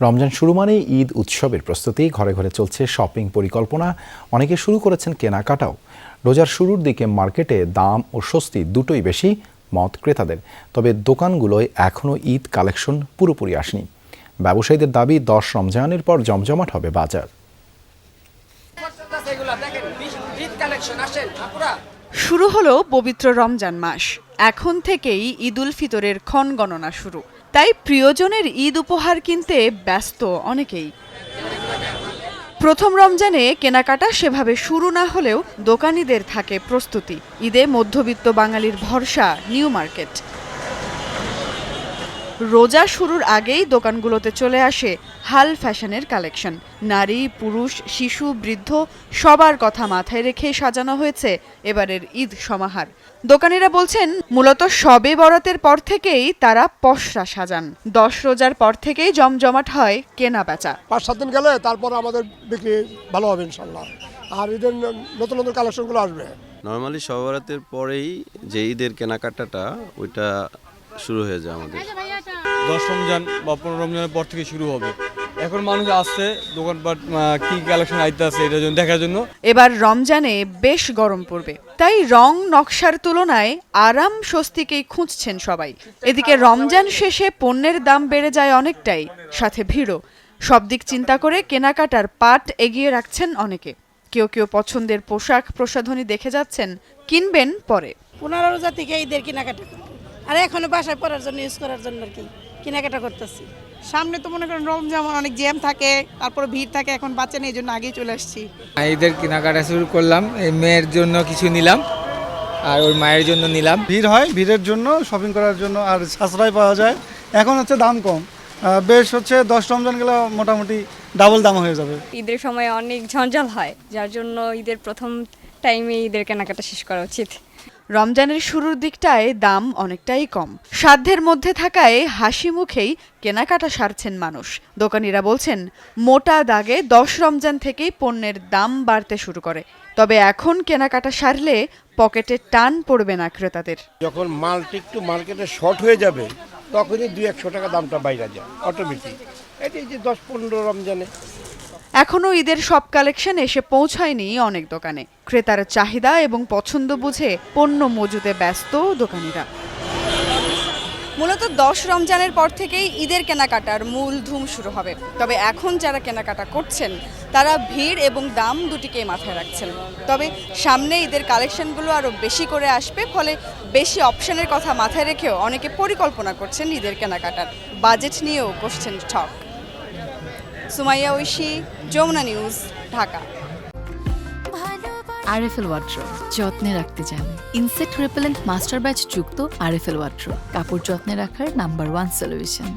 রমজান শুরু মানেই ঈদ উৎসবের প্রস্তুতি, ঘরে ঘরে চলছে শপিং পরিকল্পনা, অনেকে শুরু করেছেন কেনাকাটাও। রোজার শুরুর দিকে মার্কেটে দাম ও স্বস্তি দুটোই বেশি মত ক্রেতাদের। তবে দোকানগুলোয় এখনও ঈদ কালেকশন পুরোপুরি আসেনি। ব্যবসায়ীদের দাবি 10 রমজানের পর জমজমাট হবে বাজার। শুরু হলো পবিত্র রমজান মাস। এখন থেকেই ঈদ উল ফিতরের ক্ষণ গণনা শুরু। তাই প্রিয়জনের ঈদ উপহার কিনতে ব্যস্ত অনেকেই। প্রথম রমজানে কেনাকাটা সেভাবে শুরু না হলেও দোকানীদের থাকে প্রস্তুতি। ঈদে মধ্যবিত্ত বাঙালির ভরসা নিউ মার্কেট। রোজা শুরুর আগেই দোকানগুলোতে চলে আসে হাল ফ্যাশনের কালেকশন। নারী, পুরুষ, শিশু, বৃদ্ধ সবার কথা মাথায় রেখে সাজানো হয়েছে এবারের ঈদ সমাহার। দোকানীরা বলছেন, মূলত শবে বরাতের পর থেকেই তারা পসরা সাজান। 10 রোজার পর থেকেই জমজমাট হয় কেনা বেচা। 5-7 দিন গেলে তারপর আমাদের বিক্রি ভালো হবে ইনশাল্লাহ। আর ঈদের নতুন নতুন কালেকশনগুলো আসবে। নরমালি শবে বরাতের পরেই যে ঈদের কেনাকাটাটা ওইটা শুরু হয়ে যায় আমাদের। 10 রমজান বা 15 রমজানের পর থেকে শুরু হবে। এখন মানুষ আসছে দোকানপাট কি কালেকশন আইতে আছে এটার জন্য দেখার জন্য। এবার রমজানে বেশ গরম পড়বে, তাই রং নকশার তুলনায় আরাম স্বস্তিকেই খুঁজছেন সবাই। এদিকে রমজান শেষে পণ্যের দাম বেড়ে যায় অনেকটাই, সাথে ভিড়ও। সব দিক চিন্তা করে কেনাকাটার পাট এগিয়ে রাখছেন অনেকে। কেউ কেউ পছন্দের পোশাক প্রসাধনী দেখে যাচ্ছেন, কিনবেন পরে। 15 রোজা থেকে ঈদের কেনাকাটা করবো, আর এখনো বাসায় পড়ার জন্য ইউজ করার জন্য আর কি কেনাকাটা করতেছি। সামনে তো মনে করেন রমজান অনেক জ্যাম থাকে, তারপরে ভিড় থাকে, এখন বাচ্চা নেই, এই জন্য আগেই চলে আসছি। ঈদের কেনাকাটা শুরু করলাম, এই মেয়ের জন্য কিছু নিলাম আর ওর মায়ের জন্য নিলাম। ভিড় হয়, ভিড়ের জন্য শপিং করার জন্য, আর সাশ্রয় পাওয়া যায়। এখন হচ্ছে দাম কম, বেশ হচ্ছে 10 রমজান গেলে মোটামুটি ডাবল দাম হয়ে যাবে। ঈদের সময় অনেক ঝঞ্ঝাল হয়, যার জন্য ঈদের প্রথম টাইমে ঈদের কেনাকাটা শেষ করা উচিত। রমজানের শুরুর দিকটায় দাম অনেকটাই কম, সাধ্যের মধ্যে থাকায় হাসি মুখেই কেনাকাটা সারছেন মানুষ। দোকানীরা বলছেন, মোটা দাগে 10 রমজান থেকেই পণ্যের দাম বাড়তে শুরু করে। তবে এখন কেনাকাটা সারলে পকেটে টান পড়বে না ক্রেতাদের। যখন মালটা একটু মার্কেটে শর্ট হয়ে যাবে তখনই 200-100 টাকা দামটা বাইরে যায় অটোমেটিক। এটাই যে 10-15 রমজানে। এখনও ঈদের সব কালেকশন এসে পৌঁছায়নি অনেক দোকানে। ক্রেতার চাহিদা এবং পছন্দ বুঝে পণ্য মজুতে ব্যস্ত দোকানিরা। মূলত 10 রমজানের পর থেকেই ঈদের কেনাকাটার মূল ধুম শুরু হবে। তবে এখন যারা কেনাকাটা করছেন তারা ভিড় এবং দাম দুটিকেই মাথায় রাখছেন। তবে সামনে ঈদের কালেকশনগুলো আরও বেশি করে আসবে, ফলে বেশি অপশনের কথা মাথায় রেখেও অনেকে পরিকল্পনা করছেন ঈদের কেনাকাটার। বাজেট নিয়েও কষছেন ঠক। Sumaiya Oishi, Jamuna news, Dhaka. RFL wardrobe যত্নে রাখতে চান? ইনসেক্ট রিপেলেন্ট মাস্টার ব্যাচ যুক্ত আরএফএল ওয়ার্ড্রোব কাপড় যত্নে রাখার নাম্বার 1 সলিউশন।